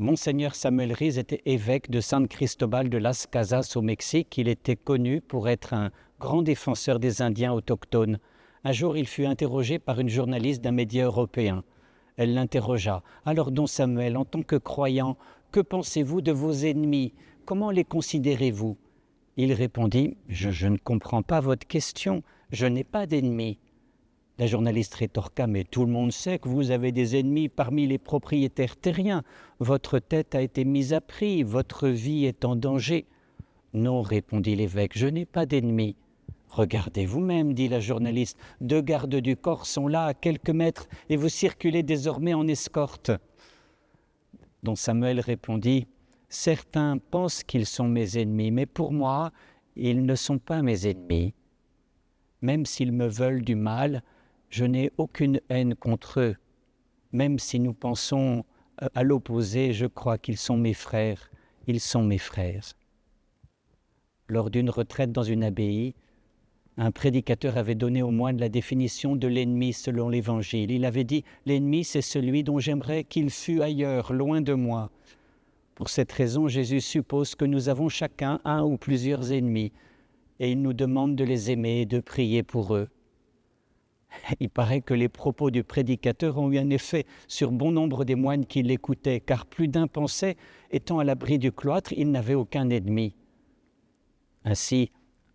Monseigneur Samuel Riz était évêque de San Cristobal de las Casas au Mexique. Il était connu pour être un grand défenseur des Indiens autochtones. Un jour, il fut interrogé par une journaliste d'un média européen. Elle l'interrogea. « Alors, don Samuel, en tant que croyant, que pensez-vous de vos ennemis? Comment les considérez-vous » Il répondit « Je ne comprends pas votre question. Je n'ai pas d'ennemis. » La journaliste rétorqua « Mais tout le monde sait que vous avez des ennemis parmi les propriétaires terriens. Votre tête a été mise à prix, votre vie est en danger. » « Non, répondit l'évêque, je n'ai pas d'ennemis. »« Regardez vous-même, dit la journaliste, 2 gardes du corps sont là à quelques mètres et vous circulez désormais en escorte. » Don Samuel répondit « Certains pensent qu'ils sont mes ennemis, mais pour moi, ils ne sont pas mes ennemis. Même s'ils me veulent du mal, je n'ai aucune haine contre eux. Même si nous pensons à l'opposé, je crois qu'ils sont mes frères. Ils sont mes frères. » Lors d'une retraite dans une abbaye, un prédicateur avait donné aux moines la définition de l'ennemi selon l'Évangile. Il avait dit « L'ennemi, c'est celui dont j'aimerais qu'il fût ailleurs, loin de moi. » Pour cette raison, Jésus suppose que nous avons chacun un ou plusieurs ennemis et il nous demande de les aimer et de prier pour eux. Il paraît que les propos du prédicateur ont eu un effet sur bon nombre des moines qui l'écoutaient, car plus d'un pensait, étant à l'abri du cloître, il n'avait aucun ennemi. Ainsi,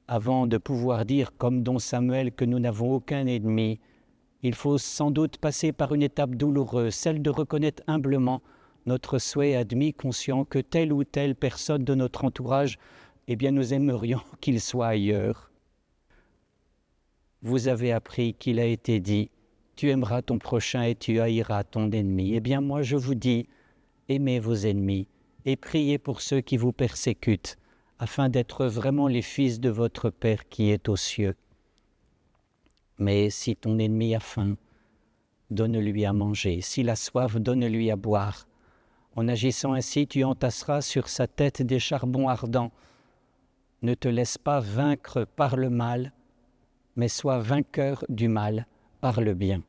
avant de pouvoir dire, comme don Samuel, que nous n'avons aucun ennemi, il faut sans doute passer par une étape douloureuse, celle de reconnaître humblement notre souhait admis, conscient que telle ou telle personne de notre entourage, eh bien nous aimerions qu'il soit ailleurs. Vous avez appris qu'il a été dit « Tu aimeras ton prochain et tu haïras ton ennemi ». Eh bien moi je vous dis, aimez vos ennemis et priez pour ceux qui vous persécutent, afin d'être vraiment les fils de votre Père qui est aux cieux. Mais si ton ennemi a faim, donne-lui à manger. S'il a soif, donne-lui à boire. En agissant ainsi, tu entasseras sur sa tête des charbons ardents. Ne te laisse pas vaincre par le mal, mais sois vainqueur du mal par le bien.